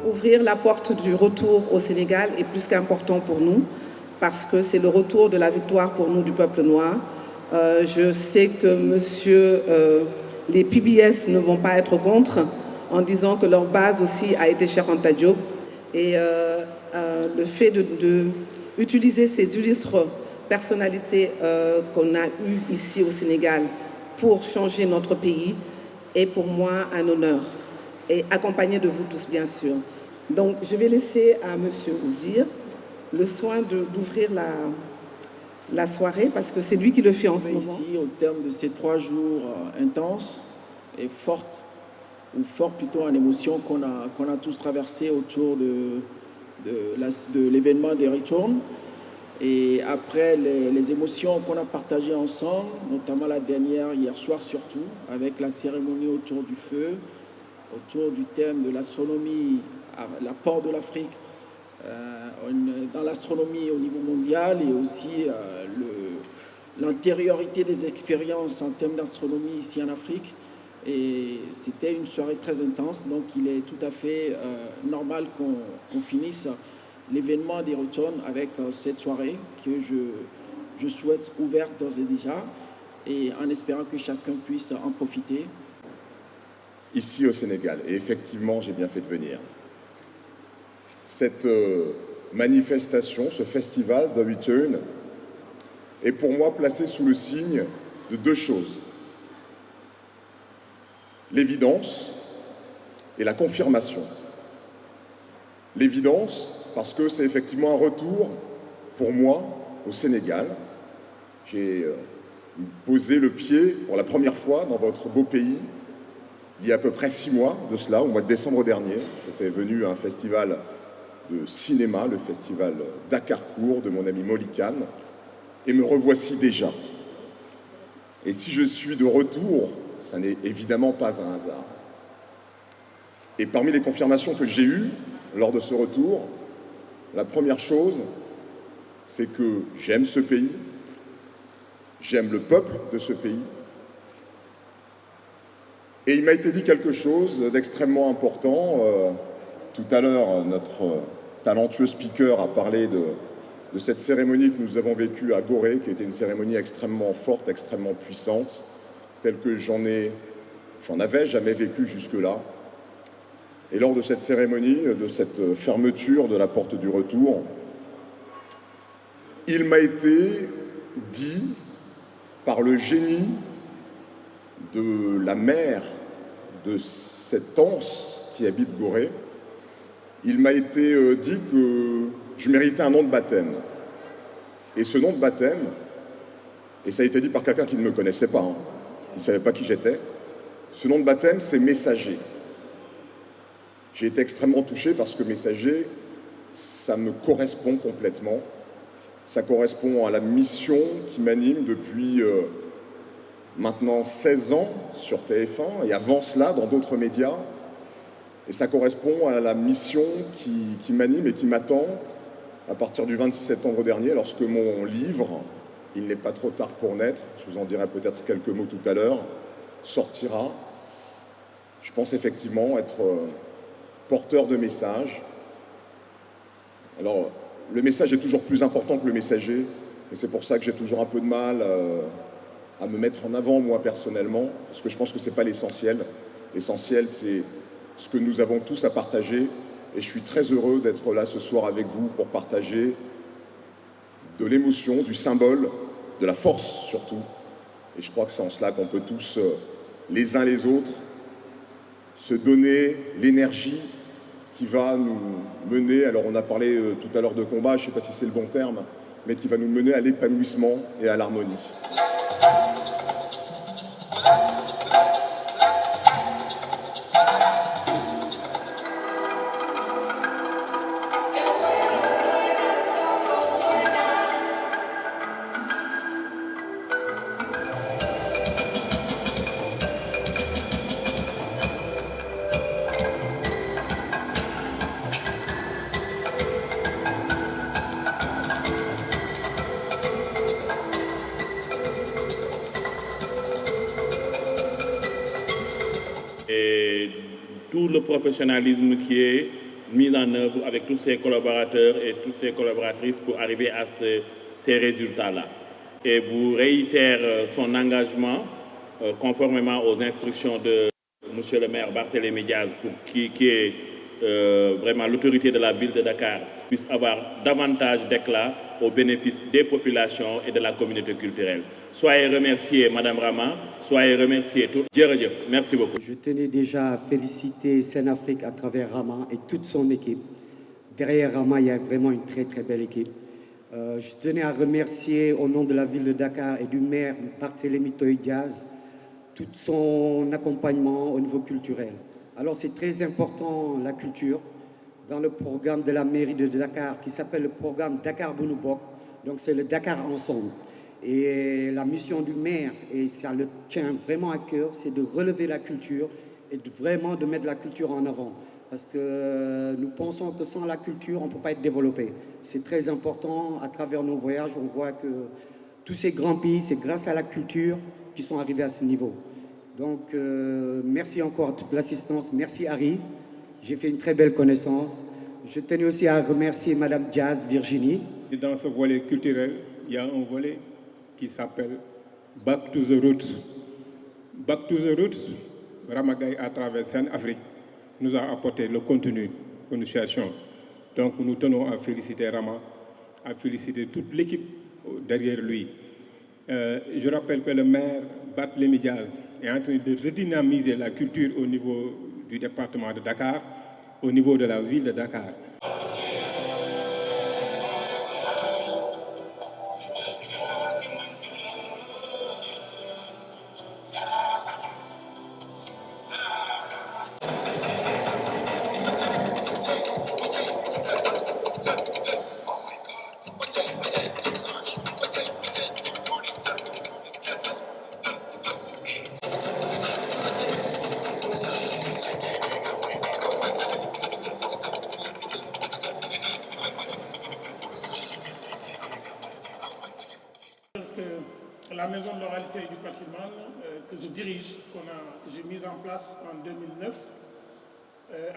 Ouvrir la porte du retour au Sénégal est plus qu'important pour nous parce que c'est le retour de la victoire pour nous du peuple noir. Je sais que les PBS ne vont pas être contre en disant que leur base aussi a été Cheikh Anta Diop et le fait d'utiliser ces illustres personnalités qu'on a eues ici au Sénégal pour changer notre pays est pour moi un honneur et accompagné de vous tous bien sûr. Donc je vais laisser à M. Ouzir le soin d'ouvrir la soirée parce que c'est lui qui le fait en ce moment. Ici, au terme de ces 3 jours intenses et fortes, ou fort plutôt en émotion qu'on a tous traversé autour de l'événement des Return. Et après les émotions qu'on a partagées ensemble, notamment la dernière hier soir surtout, avec la cérémonie autour du feu, autour du thème de l'astronomie, l'apport de l'Afrique dans l'astronomie au niveau mondial et aussi l'antériorité des expériences en termes d'astronomie ici en Afrique. Et c'était une soirée très intense, donc il est tout à fait normal qu'on finisse l'événement des Return avec cette soirée que je souhaite ouverte d'ores et déjà et en espérant que chacun puisse en profiter. Ici au Sénégal, et effectivement j'ai bien fait de venir. Cette manifestation, ce festival The Return est pour moi placé sous le signe de 2 choses. L'évidence et la confirmation. L'évidence, parce que c'est effectivement un retour, pour moi, au Sénégal. J'ai posé le pied pour la première fois dans votre beau pays, il y a à peu près 6 mois de cela, au mois de décembre dernier. J'étais venu à un festival de cinéma, le festival Dakarcourt de mon ami Molikan, et me revoici déjà. Et si je suis de retour, ça n'est évidemment pas un hasard. Et parmi les confirmations que j'ai eues lors de ce retour, la première chose, c'est que j'aime ce pays, j'aime le peuple de ce pays, et il m'a été dit quelque chose d'extrêmement important. Tout à l'heure, notre talentueux speaker a parlé de cette cérémonie que nous avons vécue à Gorée, qui était une cérémonie extrêmement forte, extrêmement puissante, telle que j'en avais jamais vécu jusque-là. Et lors de cette cérémonie, de cette fermeture de la porte du retour, il m'a été dit par le génie de la mère de cet anse qui habite Gorée, il m'a été dit que je méritais un nom de baptême. Et ce nom de baptême, et ça a été dit par quelqu'un qui ne me connaissait pas, hein, il ne savait pas qui j'étais, ce nom de baptême, c'est Messager. J'ai été extrêmement touché parce que Messager, ça me correspond complètement. Ça correspond à la mission qui m'anime depuis maintenant 16 ans sur TF1 et avant cela dans d'autres médias. Et ça correspond à la mission qui m'anime et qui m'attend à partir du 26 septembre dernier, lorsque mon livre, Il n'est pas trop tard pour naître, je vous en dirai peut-être quelques mots tout à l'heure, sortira. Je pense effectivement être porteur de messages. Alors, le message est toujours plus important que le messager, et c'est pour ça que j'ai toujours un peu de mal à me mettre en avant, moi, personnellement, parce que je pense que ce n'est pas l'essentiel. L'essentiel, c'est ce que nous avons tous à partager, et je suis très heureux d'être là ce soir avec vous pour partager de l'émotion, du symbole, de la force surtout. Et je crois que c'est en cela qu'on peut tous, les uns les autres, se donner l'énergie qui va nous mener, alors on a parlé tout à l'heure de combat, je ne sais pas si c'est le bon terme, mais qui va nous mener à l'épanouissement et à l'harmonie. Et tout le professionnalisme qui est mis en œuvre avec tous ses collaborateurs et toutes ses collaboratrices pour arriver à ces résultats-là. Et vous réitère son engagement conformément aux instructions de M. le maire Barthélémy Diaz, qui est vraiment l'autorité de la ville de Dakar, puisse avoir davantage d'éclat au bénéfice des populations et de la communauté culturelle. Soyez remerciés, Madame Rama, soyez remerciés tous. Merci beaucoup. Je tenais déjà à féliciter Seine-Afrique à travers Rama et toute son équipe. Derrière Rama, il y a vraiment une très très belle équipe. Je tenais à remercier au nom de la ville de Dakar et du maire Barthélémy Diaz tout son accompagnement au niveau culturel. Alors c'est très important la culture dans le programme de la mairie de Dakar qui s'appelle le programme Dakar Bounoubok. Donc c'est le Dakar ensemble. Et la mission du maire, et ça le tient vraiment à cœur, c'est de relever la culture et vraiment de mettre la culture en avant. Parce que nous pensons que sans la culture, on ne peut pas être développé. C'est très important. À travers nos voyages, on voit que tous ces grands pays, c'est grâce à la culture qu'ils sont arrivés à ce niveau. Donc, merci encore à toute l'assistance. Merci Harry. J'ai fait une très belle connaissance. Je tenais aussi à remercier Madame Diaz, Virginie. Et dans ce volet culturel, il y a un volet qui s'appelle Back to the Roots. Back to the Roots, Ramagaï à travers Seine-Afrique nous a apporté le contenu que nous cherchons. Donc nous tenons à féliciter Rama, à féliciter toute l'équipe derrière lui. Je rappelle que le maire Barthélémy Diaz est en train de redynamiser la culture au niveau du département de Dakar, au niveau de la ville de Dakar. La maison de l'oralité et du patrimoine que je dirige, que j'ai mise en place en 2009,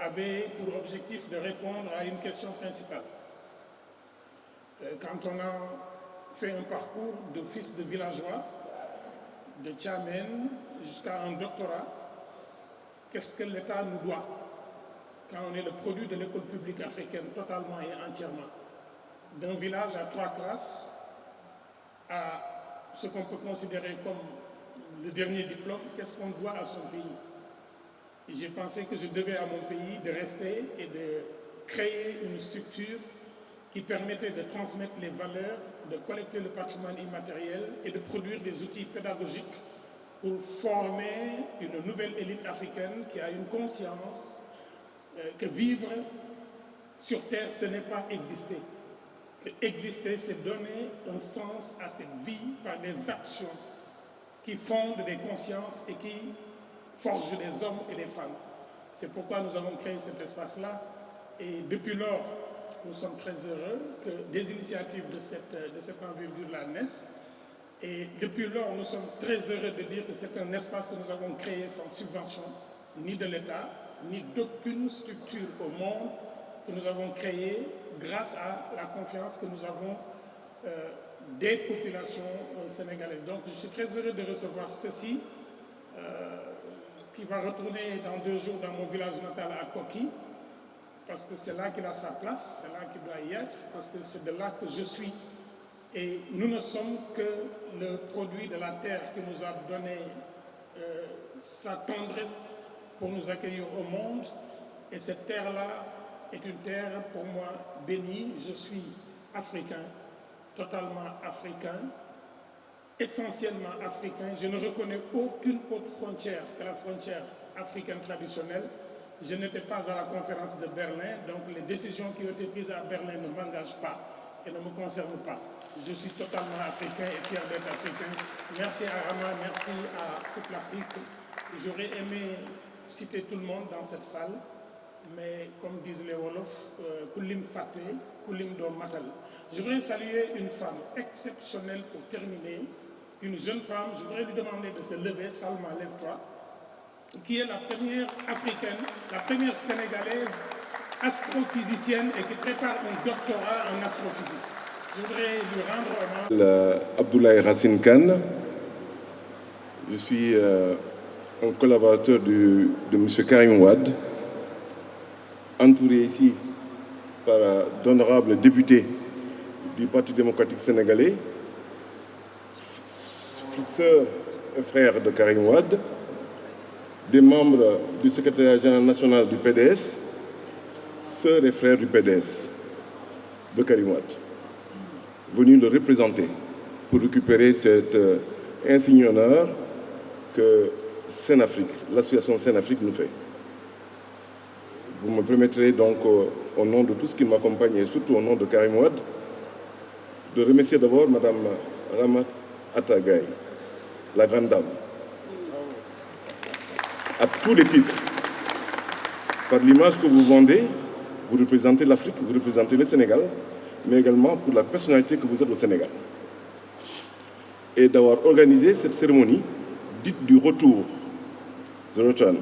avait pour objectif de répondre à une question principale. Quand on a fait un parcours de fils de villageois, de tchamen jusqu'à un doctorat, qu'est-ce que l'État nous doit quand on est le produit de l'école publique africaine totalement et entièrement? D'un village à 3 classes à ce qu'on peut considérer comme le dernier diplôme, qu'est-ce qu'on doit à son pays? j'ai pensé que je devais à mon pays de rester et de créer une structure qui permettait de transmettre les valeurs, de collecter le patrimoine immatériel et de produire des outils pédagogiques pour former une nouvelle élite africaine qui a une conscience que vivre sur Terre, ce n'est pas exister. Que exister, c'est donner un sens à cette vie par des actions qui fondent des consciences et qui forgent des hommes et des femmes. C'est pourquoi nous avons créé cet espace-là. Et depuis lors, nous sommes très heureux que des initiatives de cette envergure-là naissent. Et depuis lors, nous sommes très heureux de dire que c'est un espace que nous avons créé sans subvention, ni de l'État, ni d'aucune structure au monde, que nous avons créé grâce à la confiance que nous avons des populations sénégalaises. Donc je suis très heureux de recevoir ceci, qui va retourner dans 2 jours dans mon village natal à Koki, parce que c'est là qu'il a sa place, c'est là qu'il doit y être, parce que c'est de là que je suis. Et nous ne sommes que le produit de la terre qui nous a donné sa tendresse pour nous accueillir au monde. Et cette terre-là est une terre pour moi bénie. Je suis africain, totalement africain, essentiellement africain. Je ne reconnais aucune autre frontière que la frontière africaine traditionnelle. Je n'étais pas à la conférence de Berlin, donc les décisions qui ont été prises à Berlin ne m'engagent pas et ne me concernent pas. Je suis totalement africain et fier d'être africain. Merci à Rama, merci à toute l'Afrique. J'aurais aimé citer tout le monde dans cette salle, mais comme disent les Wolofs, Kulim Faté, Kulim Do Matal. Je voudrais saluer une femme exceptionnelle pour terminer, une jeune femme. Je voudrais lui demander de se lever. Salma, lève-toi. Qui est la première africaine, la première sénégalaise astrophysicienne et qui prépare un doctorat en astrophysique. Je voudrais lui rendre hommage. Abdoulaye Racine Khan. Je suis un collaborateur de M. Karim Wade, entouré ici par d'honorables députés du Parti démocratique sénégalais, sœurs et frères de Karim Wade, des membres du secrétariat général national du PDS, sœurs et frères du PDS de Karim Wade, venus le représenter pour récupérer cet insigne honneur que Sénafrique, l'association Sénafrique nous fait. Vous me permettrez donc, au nom de tous qui m'accompagnent et surtout au nom de Karim Wade, de remercier d'abord Mme Rama Atagaï, la grande dame, à tous les titres. Par l'image que vous vendez, vous représentez l'Afrique, vous représentez le Sénégal, mais également pour la personnalité que vous êtes au Sénégal. Et d'avoir organisé cette cérémonie dite du retour, The Return,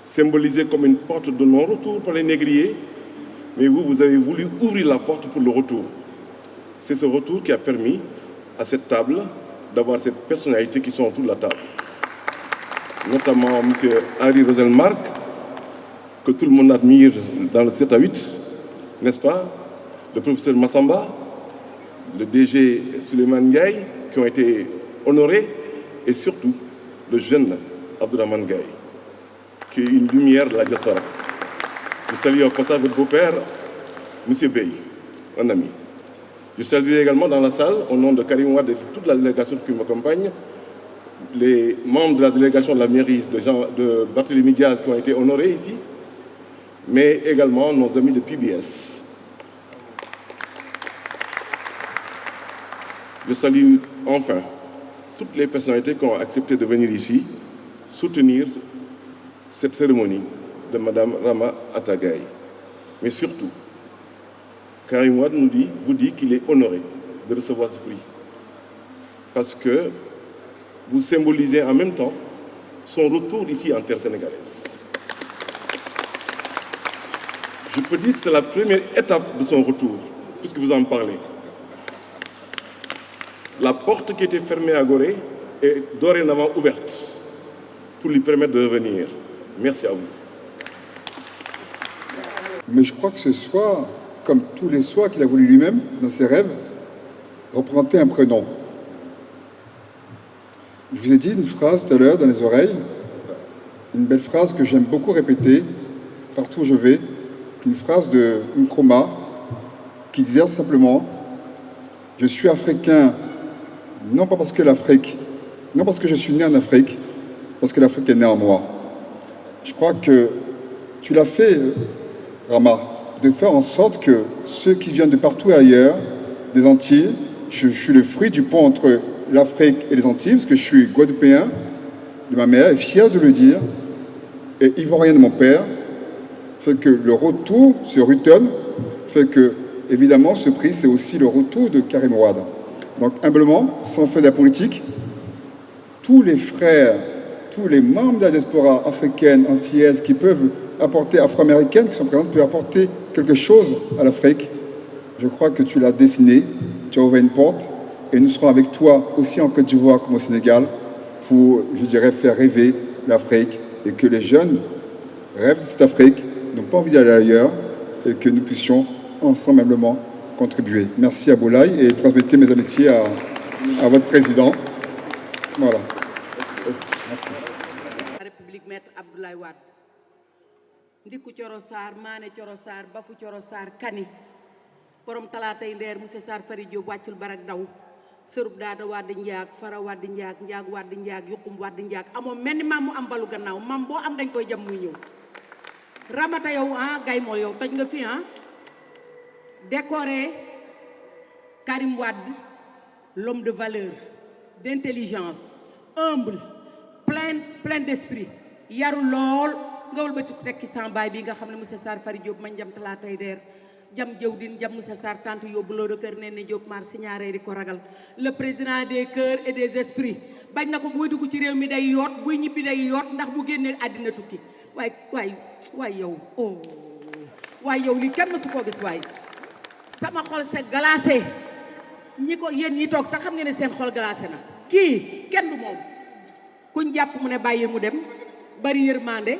symbolisée comme une porte de non-retour pour les négriers, mais vous avez voulu ouvrir la porte pour le retour. C'est ce retour qui a permis à cette table d'avoir cette personnalité qui sont autour de la table. Notamment M. Henri Roselmark, que tout le monde admire dans le 7 à 8, n'est-ce pas? Le professeur Massamba, le DG Suleiman Ndiaye, qui ont été honorés, et surtout le jeune Abdourahmane Gaye, qui est une lumière de la diaspora. Je salue au passage votre beau-père, M. Bey, un ami. Je salue également dans la salle, au nom de Karim Wade et de toute la délégation qui m'accompagne, les membres de la délégation de la mairie de Barthélémy Diaz qui ont été honorés ici, mais également nos amis de PBS. Je salue enfin toutes les personnalités qui ont accepté de venir ici soutenir cette cérémonie de Mme Rama Atagaï. Mais surtout, Karim Wade vous dit qu'il est honoré de recevoir ce prix. Parce que vous symbolisez en même temps son retour ici en terre sénégalaise. Je peux dire que c'est la première étape de son retour, puisque vous en parlez. La porte qui était fermée à Gorée est dorénavant ouverte pour lui permettre de revenir. Merci à vous. Mais je crois que ce soir, comme tous les soirs qu'il a voulu lui-même, dans ses rêves, représenter un prénom. Je vous ai dit une phrase tout à l'heure dans les oreilles. une belle phrase que j'aime beaucoup répéter partout où je vais, une phrase de Nkrumah qui disait simplement « Je suis africain, non pas parce que non parce que je suis né en Afrique, parce que l'Afrique est née en moi. » Je crois que tu l'as fait, Rama, de faire en sorte que ceux qui viennent de partout ailleurs, des Antilles, je suis le fruit du pont entre l'Afrique et les Antilles, parce que je suis guadeloupéen de ma mère, et fier de le dire, et ivoirien de mon père, fait que le retour sur Ruton fait que, évidemment, ce prix, c'est aussi le retour de Karim Wade. Donc, humblement, sans faire de la politique, tous les frères, tous les membres de la diaspora africaine, antillaise, qui peuvent apporter, afro-américaine, qui sont présentes, peuvent apporter quelque chose à l'Afrique. Je crois que tu l'as dessiné, tu as ouvert une porte, et nous serons avec toi aussi en Côte d'Ivoire comme au Sénégal pour, je dirais, faire rêver l'Afrique et que les jeunes rêvent de cette Afrique, n'ont pas envie d'aller ailleurs et que nous puissions ensemble humblement contribuer. Merci à Boulaye et transmettez mes amitiés à votre président. Voilà. Merci. La République maître Abdoulaye Wade. Ndiku Coro Sarr, Mané Coro Sarr, Bafu Coro Sarr, Kani. Borom talaatay ndeer monsieur Sarr Fari Diop wàccul barak daw. Sërub daada Wade Njaag, Fara Wade Njaag, Njaag Wade Njaag, Yuqum Wade Njaag. Amoo mel ni maam mu am balu gannaaw maam boo am dañ koy jam muy ñëw. Ramata yow gay mool yow toj nga fi décoré Karim Wade, l'homme de valeur, d'intelligence, humble, plein d'esprit, yaru lool nga wëlbatiku tekki sama baay bi nga xam ne monsieur Sarr Fari Diop man jam talaatay deer jam jëwdin jam monsieur Sarr tante yóbbu loo de kër nee ne Diop maar signaaree di ko ragal le président des cœurs et des esprits bañ na ko buy dugg ci réew mi day yoot buy ñibbi day yoot ndax bu génnee àddina tukki waay yow li kenn mësu koo gis waay sama xol c'est glacé ñi ko yéen ñi toog sax xam nga ne seen xol glacé na kii kenn du moom kuñ jàpp mu ne bàyyi mu dem bari yërmande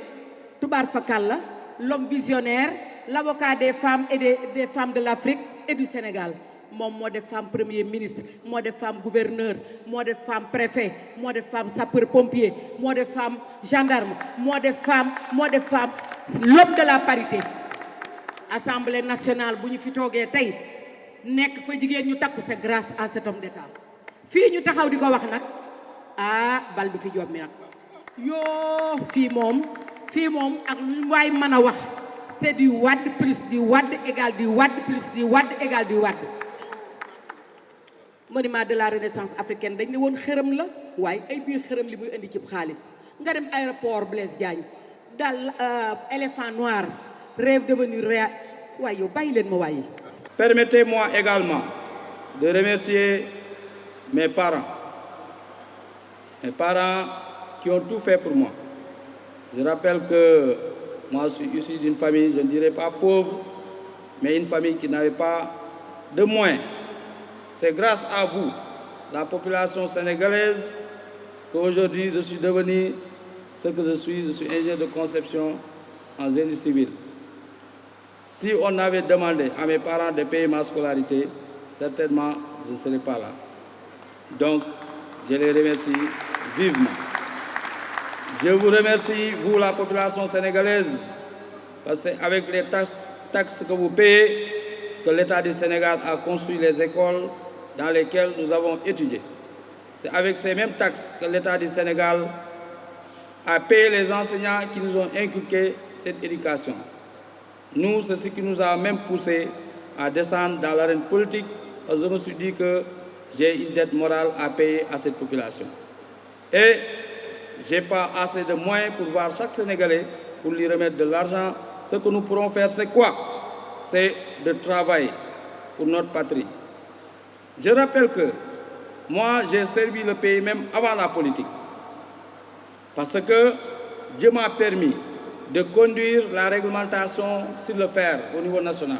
tubaar fakal la l'homme visionnaire l'avocat des femmes et des femmes de l'Afrique et du Sénégal moom moo def femme premier ministre moo def femme gouverneur moo def femme préfet moo def femme sapeur pompier moo def femme gendarme moo def femme l'homme de la parité. Assemblée nationale bu ñu fi toogee tey nekk fa jigéen ñu takku c'est grâce à cet homme d'État fii ñu taxaw di ko wax nag bal du fi job mi nag yoo fii moom ak lu ñu waay mën a wax c'est du Wade plus du Wade égal du Wade plus du Wade égal du Wade. Monument de la Renaissance africaine dañ ne woon xërëm la waaye ay biir xërëm li muy indi ci xaalis nga dem aéroport Blaise Diagne dal éléphant noir rêve devenu réel. Permettez-moi également de remercier mes parents qui ont tout fait pour moi. Je rappelle que moi je suis issu d'une famille, je ne dirais pas pauvre, mais une famille qui n'avait pas de moyens. C'est grâce à vous, la population sénégalaise, qu'aujourd'hui je suis devenu ce que je suis ingénieur de conception en génie civil. Si on avait demandé à mes parents de payer ma scolarité, certainement je ne serais pas là. Donc, je les remercie vivement. Je vous remercie, vous, la population sénégalaise, parce que c'est avec les taxes que vous payez que l'État du Sénégal a construit les écoles dans lesquelles nous avons étudié. C'est avec ces mêmes taxes que l'État du Sénégal a payé les enseignants qui nous ont inculqué cette éducation. Nous, c'est ce qui nous a même poussé à descendre dans l'arène politique, parce que je me suis dit que j'ai une dette morale à payer à cette population. Et je n'ai pas assez de moyens pour voir chaque Sénégalais, pour lui remettre de l'argent. Ce que nous pourrons faire, c'est quoi? C'est de travailler pour notre patrie. Je rappelle que moi, j'ai servi le pays même avant la politique. Parce que Dieu m'a permis de conduire la réglementation sur le fer au niveau national.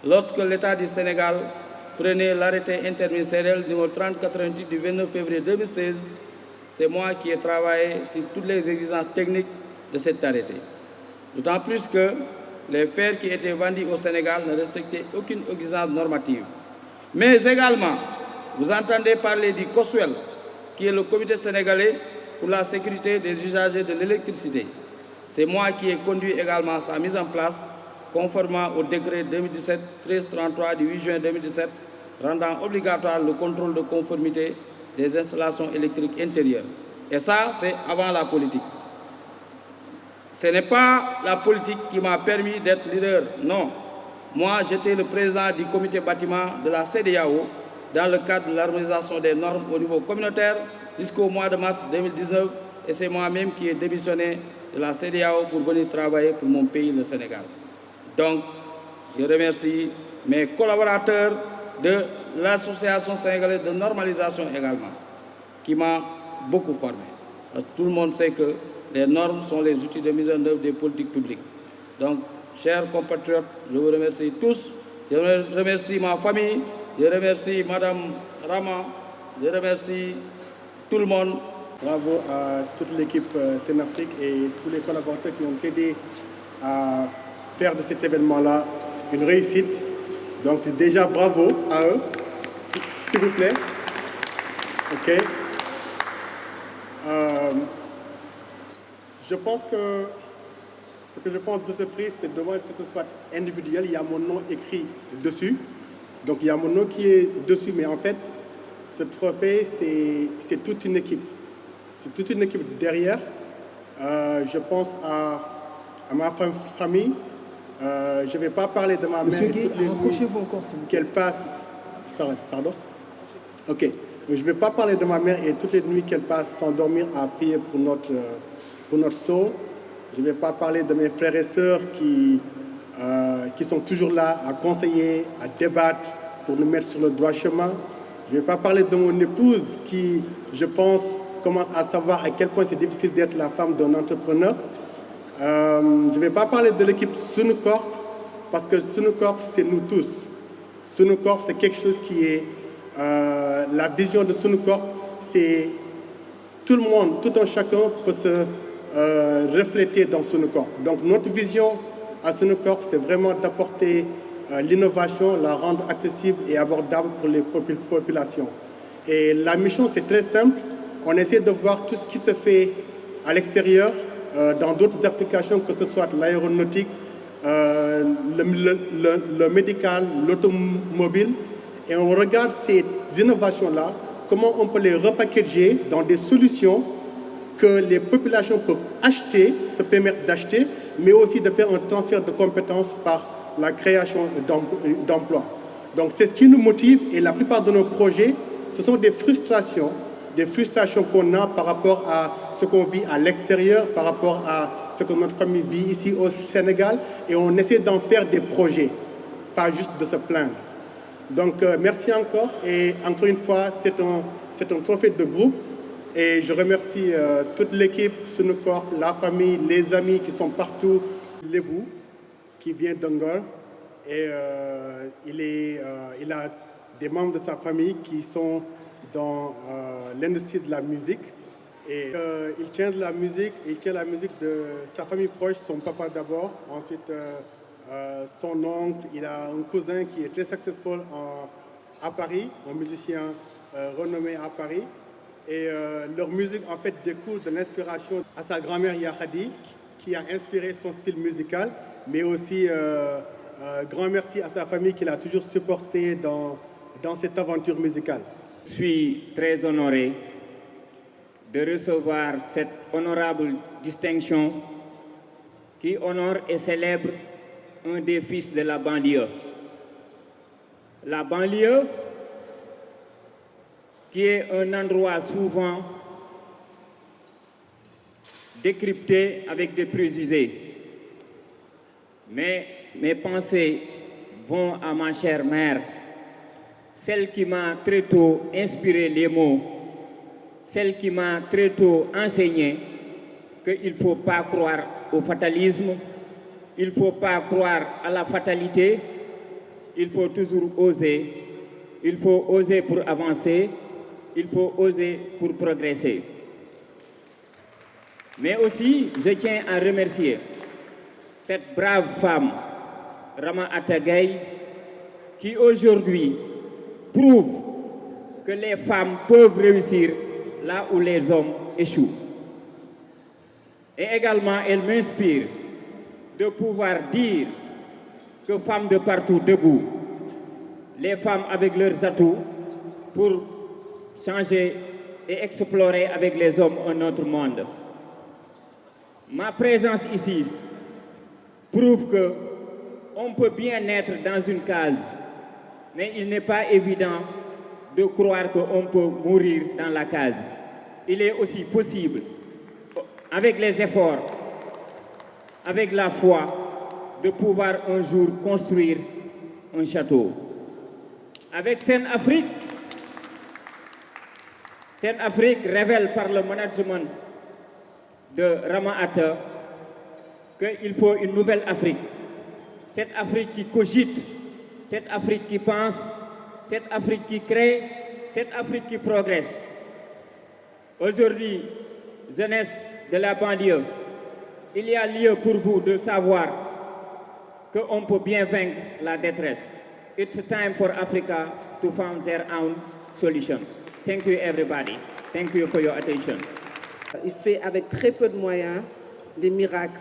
Lorsque l'État du Sénégal prenait l'arrêté interministériel numéro 3088 du 29 février 2016, c'est moi qui ai travaillé sur toutes les exigences techniques de cet arrêté. D'autant plus que les fers qui étaient vendus au Sénégal ne respectaient aucune exigence normative. Mais également, vous entendez parler du COSUEL, qui est le comité sénégalais pour la sécurité des usagers de l'électricité. C'est moi qui ai conduit également sa mise en place, conformément au décret 2017-1333 du 8 juin 2017, rendant obligatoire le contrôle de conformité des installations électriques intérieures. Et ça, c'est avant la politique. Ce n'est pas la politique qui m'a permis d'être leader, non. Moi, j'étais le président du comité bâtiment de la CEDEAO dans le cadre de l'harmonisation des normes au niveau communautaire jusqu'au mois de mars 2019 et c'est moi-même qui ai démissionné de la CEDEAO pour venir travailler pour mon pays, le Sénégal. Donc, je remercie mes collaborateurs de l'Association sénégalaise de normalisation également, qui m'a beaucoup formé. Tout le monde sait que les normes sont les outils de mise en œuvre des politiques publiques. Donc, chers compatriotes, je vous remercie tous. Je remercie ma famille, je remercie Madame Rama, je remercie tout le monde. Bravo à toute l'équipe Sénafrique et tous les collaborateurs qui ont aidé à faire de cet événement-là une réussite. Donc déjà bravo à eux, s'il vous plaît. Ok. Je pense que ce que je pense de ce prix, c'est dommage que ce soit individuel. Il y a mon nom écrit dessus. Donc il y a mon nom qui est dessus, mais en fait, ce trophée, c'est toute une équipe. C'est toute une équipe derrière. Je pense à ma famille. Je ne vais pas parler de ma mère. Monsieur Guy, rapprochez-vous encore, s'il vous plaît. Qu'elle passe. Pardon? Ok. Je ne vais pas parler de ma mère et toutes les nuits qu'elle passe sans dormir à prier pour notre sceau. Je ne vais pas parler de mes frères et sœurs qui sont toujours là à conseiller, à débattre pour nous mettre sur le droit chemin. Je ne vais pas parler de mon épouse qui, je pense, commence à savoir à quel point c'est difficile d'être la femme d'un entrepreneur. Je ne vais pas parler de l'équipe Sunucorp, parce que Sunucorp, c'est nous tous. Sunucorp, c'est quelque chose qui est... la vision de Sunucorp, c'est tout le monde, tout un chacun peut se refléter dans Sunucorp. Donc notre vision à Sunucorp, c'est vraiment d'apporter l'innovation, la rendre accessible et abordable pour les populations. Et la mission, c'est très simple. On essaie de voir tout ce qui se fait à l'extérieur, dans d'autres applications, que ce soit l'aéronautique, le médical, l'automobile. Et on regarde ces innovations-là, comment on peut les repackager dans des solutions que les populations peuvent acheter, se permettre d'acheter, mais aussi de faire un transfert de compétences par la création d'emplois. Donc c'est ce qui nous motive et la plupart de nos projets, ce sont des frustrations qu'on a par rapport à ce qu'on vit à l'extérieur, par rapport à ce que notre famille vit ici au Sénégal, et on essaie d'en faire des projets, pas juste de se plaindre. Donc merci encore, et encore une fois, c'est un trophée de groupe, et je remercie toute l'équipe, Sunucorp, la famille, les amis qui sont partout, Lebou, qui vient d'Angor, et il a des membres de sa famille qui sont dans l'industrie de la musique. Et il tient de la musique, il tient la musique de sa famille proche, son papa d'abord, ensuite son oncle, il a un cousin qui est très successful à Paris, un musicien renommé à Paris. Et leur musique en fait découle de l'inspiration à sa grand-mère Yahadi, qui a inspiré son style musical, mais aussi grand merci à sa famille qui l'a toujours supporté dans cette aventure musicale. Je suis très honoré de recevoir cette honorable distinction qui honore et célèbre un des fils de la banlieue. La banlieue, qui est un endroit souvent décrypté avec des préjugés. Mais mes pensées vont à ma chère mère, celle qui m'a très tôt inspiré les mots, celle qui m'a très tôt enseigné qu'il ne faut pas croire au fatalisme, il ne faut pas croire à la fatalité, il faut toujours oser, il faut oser pour avancer, il faut oser pour progresser. Mais aussi, je tiens à remercier cette brave femme, Rama Atagaï, qui aujourd'hui prouve que les femmes peuvent réussir là où les hommes échouent. Et également, elle m'inspire de pouvoir dire que femmes de partout debout, les femmes avec leurs atouts pour changer et explorer avec les hommes un autre monde. Ma présence ici prouve qu'on peut bien être dans une case, mais il n'est pas évident de croire qu'on peut mourir dans la case. Il est aussi possible, avec les efforts, avec la foi, de pouvoir un jour construire un château. Avec Sen Afrique révèle par le management de Rama Atta qu'il faut une nouvelle Afrique. Cette Afrique qui cogite, cette Afrique qui pense, cette Afrique qui crée, cette Afrique qui progresse. Aujourd'hui, jeunesse de la banlieue, il y a lieu pour vous de savoir qu'on peut bien vaincre la détresse. It's time for Africa to find their own solutions. Thank you everybody. Thank you for your attention. Il fait avec très peu de moyens des miracles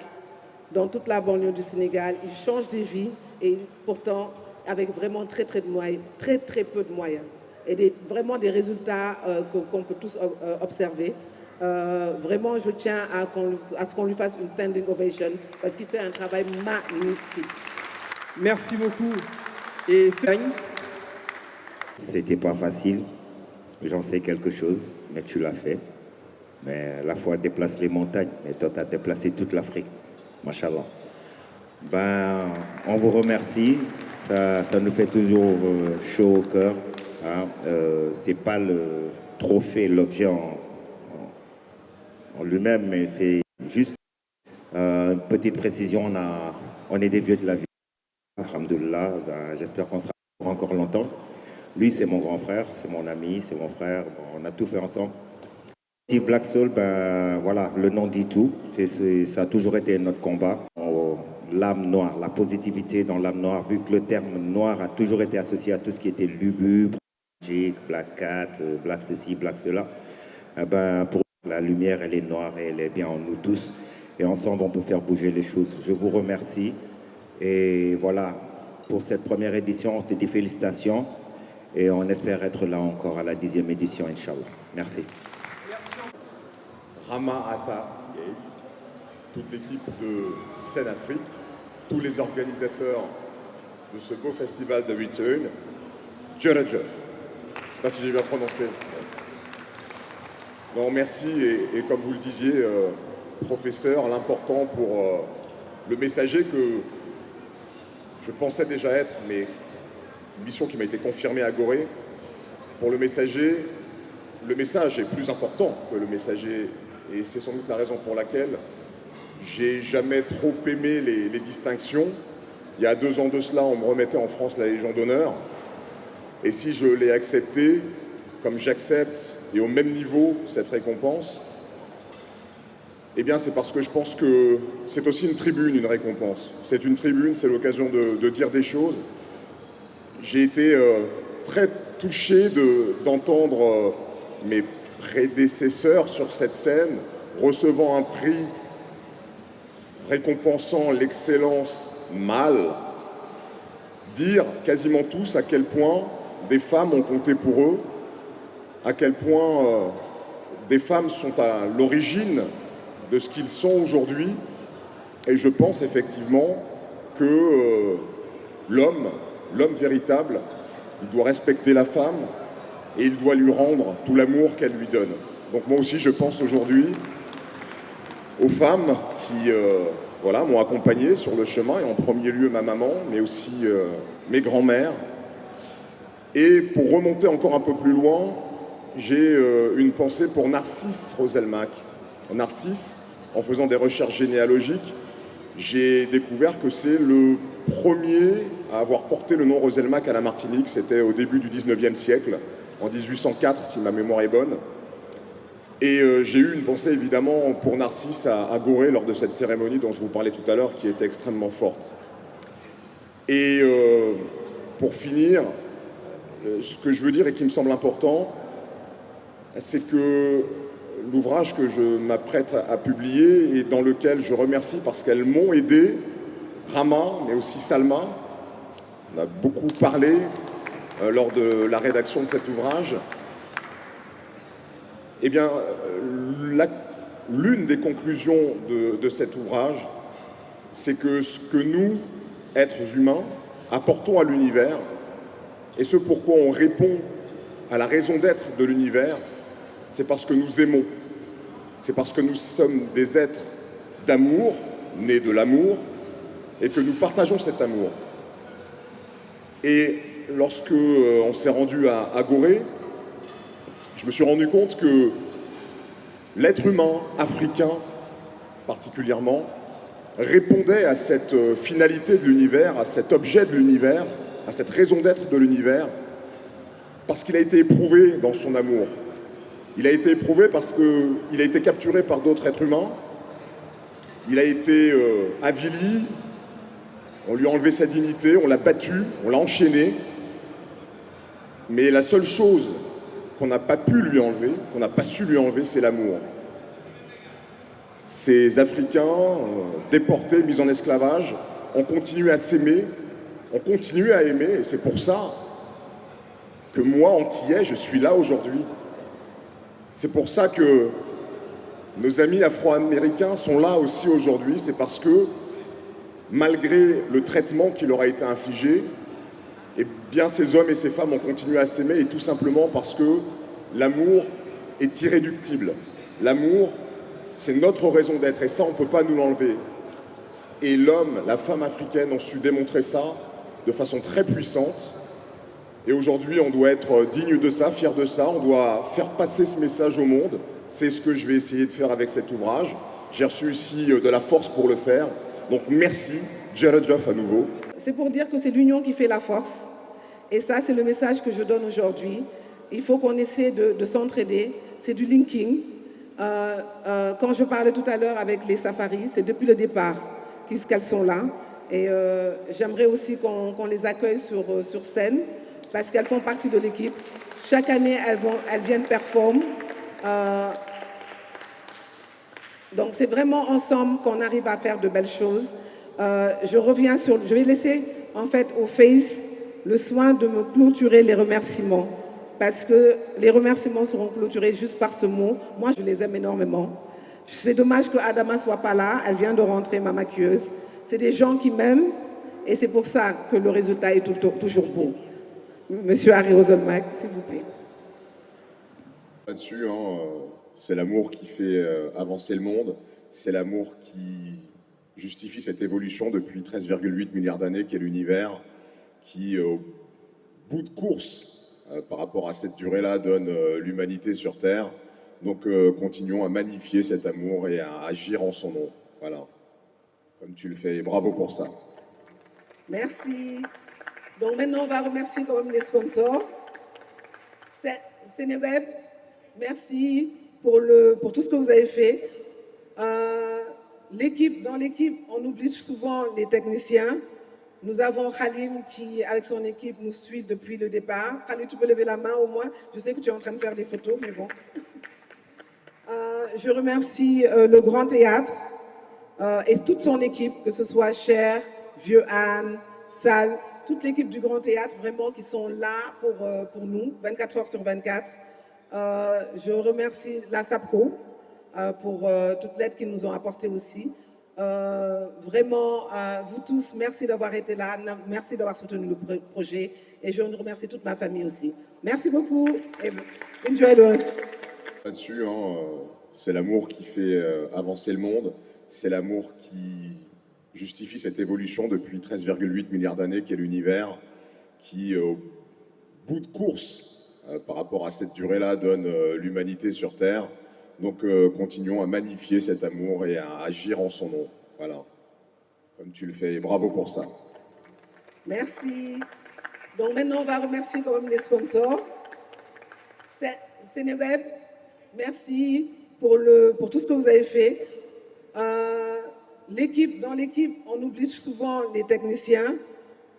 dans toute la banlieue du Sénégal. Il change des vies et pourtant avec vraiment très peu de moyens et vraiment des résultats qu'on peut tous observer. Vraiment, je tiens à ce qu'on lui fasse une standing ovation parce qu'il fait un travail magnifique. Merci beaucoup. Et c'était pas facile, j'en sais quelque chose, mais tu l'as fait. Mais la foi déplace les montagnes, mais toi tu as déplacé toute l'Afrique. Machallah. Ben, on vous remercie, ça nous fait toujours chaud au cœur. Hein. C'est pas le trophée, l'objet en lui-même, mais c'est juste une petite précision, on est des vieux de la vie. Alhamdoulilah, ben, j'espère qu'on sera encore longtemps. Lui, c'est mon grand frère, c'est mon ami, c'est mon frère, bon, on a tout fait ensemble. Steve Black Soul, ben, voilà, le nom dit tout, ça a toujours été notre combat. L'âme noire, la positivité dans l'âme noire, vu que le terme noir a toujours été associé à tout ce qui était lugubre, Black Cat, Black ceci, Black cela. Ben, pour la lumière, elle est noire et elle est bien en nous tous. Et ensemble, on peut faire bouger les choses. Je vous remercie. Et voilà, pour cette première édition, on te dit félicitations. Et on espère être là encore à la 10e édition, Inch'Allah. Merci. Rama Atta, toute l'équipe de Sen Afrique, tous les organisateurs de ce beau festival de Return, Djerejef. Je ne sais pas si j'ai bien prononcé. Non, merci. Et comme vous le disiez, professeur, l'important pour le messager que je pensais déjà être, mais une mission qui m'a été confirmée à Gorée. Pour le messager, le message est plus important que le messager. Et c'est sans doute la raison pour laquelle j'ai jamais trop aimé les distinctions. Il y a 2 ans de cela, on me remettait en France la Légion d'honneur. Et si je l'ai accepté, comme j'accepte, et au même niveau, cette récompense, eh bien c'est parce que je pense que c'est aussi une tribune, une récompense. C'est une tribune, c'est l'occasion de dire des choses. J'ai été très touché d'entendre mes prédécesseurs sur cette scène recevant un prix récompensant l'excellence mâle, dire quasiment tous à quel point des femmes ont compté pour eux, à quel point des femmes sont à l'origine de ce qu'ils sont aujourd'hui. Et je pense effectivement que l'homme véritable, il doit respecter la femme et il doit lui rendre tout l'amour qu'elle lui donne. Donc moi aussi, je pense aujourd'hui aux femmes qui voilà, m'ont accompagné sur le chemin, et en premier lieu ma maman, mais aussi mes grands-mères. Et pour remonter encore un peu plus loin, j'ai une pensée pour Narcisse Roselmack. Narcisse, en faisant des recherches généalogiques, j'ai découvert que c'est le premier à avoir porté le nom Roselmack à la Martinique. C'était au début du 19e siècle, en 1804, si ma mémoire est bonne. Et j'ai eu une pensée évidemment pour Narcisse à Gorée lors de cette cérémonie dont je vous parlais tout à l'heure, qui était extrêmement forte. Et pour finir, ce que je veux dire et qui me semble important, c'est que l'ouvrage que je m'apprête à publier et dans lequel je remercie parce qu'elles m'ont aidé, Rama, mais aussi Salma. On a beaucoup parlé lors de la rédaction de cet ouvrage. Eh bien, l'une des conclusions de cet ouvrage, c'est que ce que nous, êtres humains, apportons à l'univers, et ce pourquoi on répond à la raison d'être de l'univers, c'est parce que nous aimons. C'est parce que nous sommes des êtres d'amour, nés de l'amour, et que nous partageons cet amour. Et lorsque on s'est rendu à Gorée, je me suis rendu compte que l'être humain africain, particulièrement, répondait à cette finalité de l'univers, à cet objet de l'univers, à cette raison d'être de l'univers, parce qu'il a été éprouvé dans son amour. Il a été éprouvé parce qu'il a été capturé par d'autres êtres humains, il a été avili, on lui a enlevé sa dignité, on l'a battu, on l'a enchaîné, mais la seule chose qu'on n'a pas pu lui enlever, qu'on n'a pas su lui enlever, c'est l'amour. Ces Africains déportés, mis en esclavage, ont continué à s'aimer, ont continué à aimer, et c'est pour ça que moi, antillais, je suis là aujourd'hui. C'est pour ça que nos amis afro-américains sont là aussi aujourd'hui, c'est parce que, malgré le traitement qui leur a été infligé, eh bien ces hommes et ces femmes ont continué à s'aimer, et tout simplement parce que l'amour est irréductible. L'amour, c'est notre raison d'être, et ça, on ne peut pas nous l'enlever. Et l'homme, la femme africaine ont su démontrer ça de façon très puissante. Et aujourd'hui, on doit être digne de ça, fier de ça, on doit faire passer ce message au monde. C'est ce que je vais essayer de faire avec cet ouvrage. J'ai reçu ici de la force pour le faire. Donc merci, Jared Joff à nouveau. C'est pour dire que c'est l'union qui fait la force. Et ça, c'est le message que je donne aujourd'hui. Il faut qu'on essaie de s'entraider. C'est du linking. Quand je parlais tout à l'heure avec les safaris, c'est depuis le départ qu'elles sont là. Et j'aimerais aussi qu'on les accueille sur scène parce qu'elles font partie de l'équipe. Chaque année, elles viennent performer. Donc c'est vraiment ensemble qu'on arrive à faire de belles choses. Je vais laisser en fait au Face le soin de me clôturer les remerciements. Parce que les remerciements seront clôturés juste par ce mot. Moi, je les aime énormément. C'est dommage que Adama ne soit pas là. Elle vient de rentrer, ma maquilleuse. C'est des gens qui m'aiment et c'est pour ça que le résultat est toujours beau. Monsieur Harry Roselmack, s'il vous plaît. Là-dessus, c'est l'amour qui fait avancer le monde. C'est l'amour qui justifie cette évolution depuis 13,8 milliards d'années qu'est l'univers, qui, au bout de course, par rapport à cette durée-là, donne l'humanité sur Terre. Donc continuons à magnifier cet amour et à agir en son nom. Voilà, comme tu le fais, et bravo pour ça. Merci. Donc maintenant, on va remercier quand même les sponsors. Sénéweb, merci pour tout ce que vous avez fait. Dans l'équipe, on oublie souvent les techniciens. Nous avons Khalim qui, avec son équipe, nous suit depuis le départ. Khalim, tu peux lever la main au moins. Je sais que tu es en train de faire des photos, mais bon. Je remercie le Grand Théâtre et toute son équipe, que ce soit Cher, Vieux Anne, Sal, toute l'équipe du Grand Théâtre, vraiment, qui sont là pour nous, 24 heures sur 24. Je remercie la SAPCO pour toute l'aide qu'ils nous ont apportée aussi. Vraiment, vous tous, merci d'avoir été là, merci d'avoir soutenu le projet et je remercie toute ma famille aussi. Merci beaucoup et enjoy us. Là-dessus, c'est l'amour qui fait avancer le monde, c'est l'amour qui justifie cette évolution depuis 13,8 milliards d'années qu'est l'univers, qui, au bout de course, par rapport à cette durée-là, donne l'humanité sur Terre. Donc continuons à magnifier cet amour et à agir en son nom. Voilà, comme tu le fais, et bravo pour ça. Merci. Donc maintenant, on va remercier quand même les sponsors. Sénéweb, merci pour tout ce que vous avez fait. Dans l'équipe, on oublie souvent les techniciens.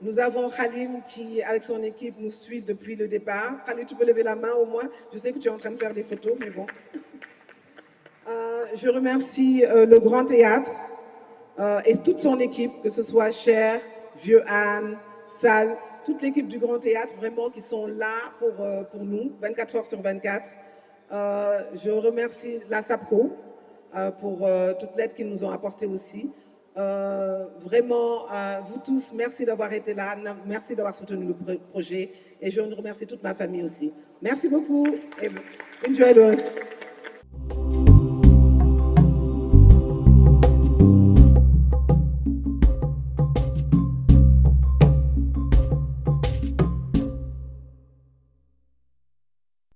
Nous avons Khalim qui, avec son équipe, nous suit depuis le départ. Khalim, tu peux lever la main au moins. Je sais que tu es en train de faire des photos, mais bon. Je remercie le Grand Théâtre et toute son équipe, que ce soit Cher, Vieux Anne, Salle, toute l'équipe du Grand Théâtre, vraiment, qui sont là pour nous, 24 heures sur 24. Je remercie la SAPCO pour toute l'aide qu'ils nous ont apportée aussi. Vraiment, vous tous, merci d'avoir été là, merci d'avoir soutenu le projet et je remercie toute ma famille aussi. Merci beaucoup et enjoy us.